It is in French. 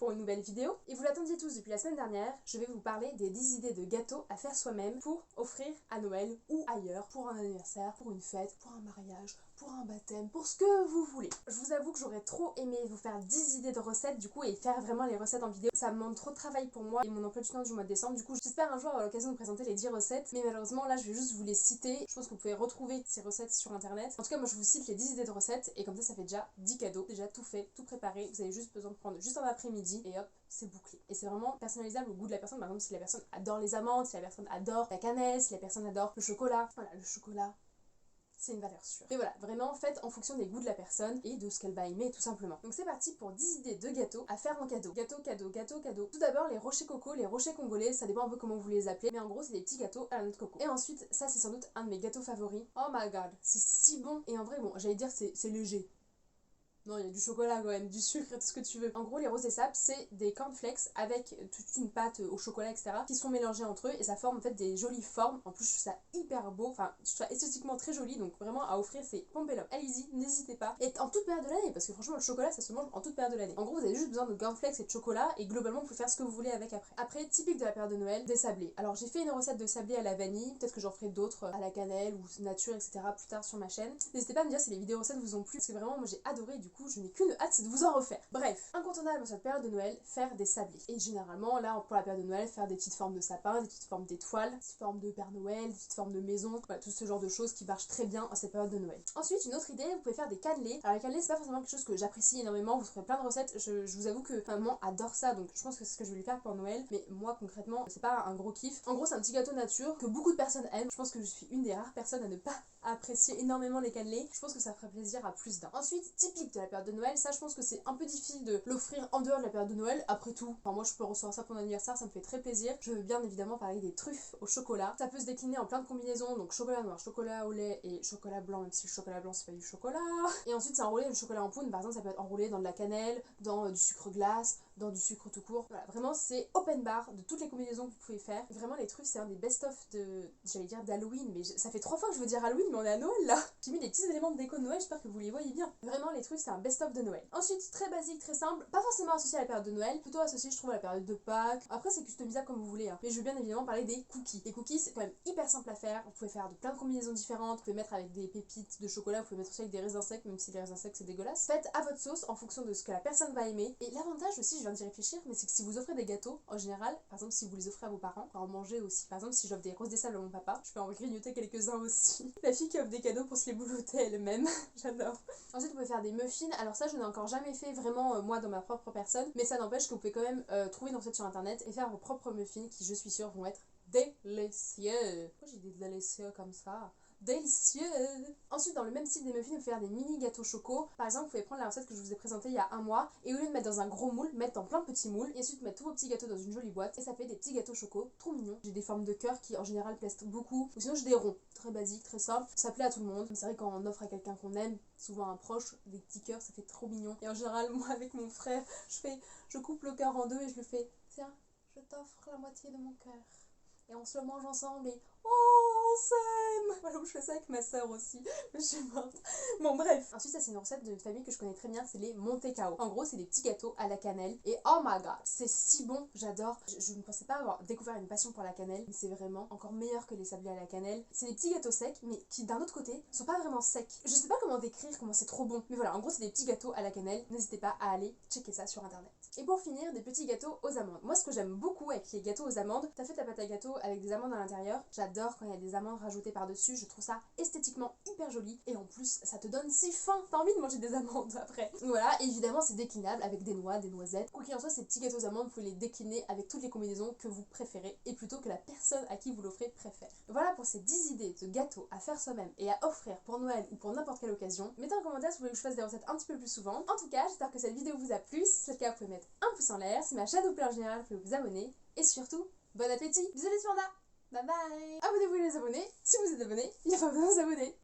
pour une nouvelle vidéo. Et vous l'attendiez tous depuis la semaine dernière, je vais vous parler des 10 idées de gâteaux à faire soi-même pour offrir à Noël ou ailleurs, pour un anniversaire, pour une fête, pour un mariage, pour un baptême, pour ce que vous voulez. Je vous avoue que j'aurais trop aimé vous faire 10 idées de recettes du coup et faire vraiment les recettes en vidéo. Ça me demande trop de travail pour moi et mon emploi du temps du mois de décembre. Du coup j'espère un jour avoir l'occasion de présenter les 10 recettes, mais malheureusement là je vais juste vous les citer. Je pense que vous pouvez retrouver ces recettes sur internet. En tout cas moi je vous cite les 10 idées de recettes et comme ça fait déjà 10 cadeaux. Déjà tout fait, tout préparé. Vous avez juste besoin de prendre juste un après-midi et hop, c'est bouclé. Et c'est vraiment personnalisable au goût de la personne. Par exemple si la personne adore les amandes, si la personne adore la cannelle, si la personne adore le chocolat. Voilà, le chocolat, c'est une valeur sûre. Mais voilà, vraiment faites en fonction des goûts de la personne et de ce qu'elle va aimer tout simplement. Donc c'est parti pour 10 idées de gâteaux à faire en cadeau. Gâteau, cadeau, gâteau, cadeau. Tout d'abord les rochers coco, les rochers congolais, ça dépend un peu comment vous les appelez, mais en gros c'est des petits gâteaux à la noix de coco. Et ensuite, ça c'est sans doute un de mes gâteaux favoris. Oh my god, c'est si bon. Et en vrai, bon, j'allais dire c'est léger. Non, il y a du chocolat quand même, du sucre, tout ce que tu veux. En gros, les roses et sapes, c'est des cornflakes avec toute une pâte au chocolat, etc. qui sont mélangés entre eux et ça forme en fait des jolies formes. En plus, je trouve ça hyper beau, enfin, je trouve ça esthétiquement très joli, donc vraiment à offrir, c'est pompez l'homme. Allez-y, n'hésitez pas. Et en toute période de l'année, parce que franchement, le chocolat, ça se mange en toute période de l'année. En gros, vous avez juste besoin de cornflakes et de chocolat et globalement, vous pouvez faire ce que vous voulez avec après. Après, typique de la période de Noël, des sablés. Alors, j'ai fait une recette de sablés à la vanille, peut-être que j'en ferai d'autres à la cannelle ou nature, etc. plus tard sur ma chaîne. N'hésitez pas à me dire si les vidéos recettes vous ont plu, parce que vraiment, moi j'ai adoré, du coup, je n'ai qu'une hâte de vous en refaire. Bref, incontournable dans cette période de Noël, faire des sablés. Et généralement, là, pour la période de Noël, faire des petites formes de sapin, des petites formes d'étoiles, des petites formes de Père Noël, des petites formes de maison, voilà, tout ce genre de choses qui marchent très bien en cette période de Noël. Ensuite, une autre idée, vous pouvez faire des cannelés. Alors les cannelés, c'est pas forcément quelque chose que j'apprécie énormément, vous trouverez plein de recettes, je vous avoue que maman adore ça, donc je pense que c'est ce que je vais lui faire pour Noël, mais moi concrètement, c'est pas un gros kiff. En gros, c'est un petit gâteau nature que beaucoup de personnes aiment. Je pense que je suis une des rares personnes à ne pas apprécier énormément les cannelés. Je pense que ça ferait plaisir à plus d'un. Ensuite, typique de la période de Noël, ça je pense que c'est un peu difficile de l'offrir en dehors de la période de Noël. Après tout, enfin, moi je peux recevoir ça pour mon anniversaire, ça me fait très plaisir. Je veux bien évidemment parler des truffes au chocolat. Ça peut se décliner en plein de combinaisons, donc chocolat noir, chocolat au lait et chocolat blanc, même si le chocolat blanc c'est pas du chocolat. Et ensuite c'est enroulé le chocolat en poudre, par exemple ça peut être enroulé dans de la cannelle, dans du sucre glace, dans du sucre tout court. Voilà, vraiment c'est open bar de toutes les combinaisons que vous pouvez faire. Vraiment les truffes c'est un des best-of de, j'allais dire d'Halloween, mais ça fait 3 fois que je veux dire Halloween, mais on est à Noël là. J'ai mis des petits éléments de déco de Noël, j'espère que vous les voyez bien. Vraiment les truffes c'est un best-of de Noël. Ensuite très basique, très simple, pas forcément associé à la période de Noël, plutôt associé je trouve à la période de Pâques. Après c'est customisable comme vous voulez, hein. Mais je veux bien évidemment parler des cookies. Les cookies c'est quand même hyper simple à faire, vous pouvez faire de plein de combinaisons différentes, vous pouvez mettre avec des pépites de chocolat, vous pouvez mettre aussi avec des raisins secs, même si les raisins secs c'est dégueulasse. Faites à votre sauce en fonction de ce que la personne va aimer. Et l'avantage aussi, je viens d'y réfléchir, mais c'est que si vous offrez des gâteaux, en général, par exemple si vous les offrez à vos parents, en manger aussi. Par exemple si j'offre des roses des sables à mon papa, je peux en grignoter quelques-uns aussi. La fille qui offre des cadeaux pour se les boulotter elle-même, j'adore. Ensuite vous pouvez faire des muffins, alors ça je n'ai encore jamais fait vraiment moi dans ma propre personne, mais ça n'empêche que vous pouvez quand même trouver une recette sur internet et faire vos propres muffins qui je suis sûre vont être délicieux. Pourquoi j'ai dit délicieux comme ça? Délicieux. Ensuite dans le même style des muffins, vous pouvez faire des mini gâteaux choco. Par exemple vous pouvez prendre la recette que je vous ai présentée il y a un mois et au lieu de mettre dans un gros moule, mettre dans plein de petits moules et ensuite mettre tous vos petits gâteaux dans une jolie boîte et ça fait des petits gâteaux choco trop mignons. J'ai des formes de cœur qui en général plaisent beaucoup, ou sinon j'ai des ronds, très basiques, très simples, ça plaît à tout le monde. C'est vrai quand on offre à quelqu'un qu'on aime, souvent un proche, des petits cœurs, ça fait trop mignon. Et en général moi avec mon frère, je coupe le cœur en deux et je le fais tiens, je t'offre la moitié de mon cœur. Et on se le mange ensemble et oh on s'aime. Voilà, je fais ça avec ma soeur aussi, je suis morte. Bon bref. Ensuite ça c'est une recette d'une famille que je connais très bien, c'est les Monte Cao. En gros c'est des petits gâteaux à la cannelle et oh my god, c'est si bon, j'adore. Je ne pensais pas avoir découvert une passion pour la cannelle, mais c'est vraiment encore meilleur que les sablés à la cannelle. C'est des petits gâteaux secs, mais qui d'un autre côté sont pas vraiment secs. Je sais pas comment décrire comment c'est trop bon, mais voilà, en gros c'est des petits gâteaux à la cannelle. N'hésitez pas à aller checker ça sur internet. Et pour finir, des petits gâteaux aux amandes. Moi ce que j'aime beaucoup avec les gâteaux aux amandes, t'as fait ta pâte à gâteau avec des amandes à l'intérieur. J'adore quand il y a des amandes rajoutées par-dessus, je trouve ça esthétiquement hyper joli et en plus ça te donne si faim, t'as envie de manger des amandes après. Voilà, et évidemment c'est déclinable avec des noix, des noisettes. Quoi qu'il en soit, ces petits gâteaux aux amandes, vous pouvez les décliner avec toutes les combinaisons que vous préférez et plutôt que la personne à qui vous l'offrez préfère. Voilà pour ces 10 idées de gâteaux à faire soi-même et à offrir pour Noël ou pour n'importe quelle occasion. Mettez en commentaire si vous voulez que je fasse des recettes un petit peu plus souvent. En tout cas, j'espère que cette vidéo vous a plu. Si c'est le cas, vous pouvez mettre un pouce en l'air. Si ma chaîne vous plaît en général, vous pouvez vous abonner. Et surtout, bon appétit. Bisous les pandas. Bye bye. Abonnez-vous les abonnés. Si vous êtes abonné, il n'y a pas besoin de vous abonner.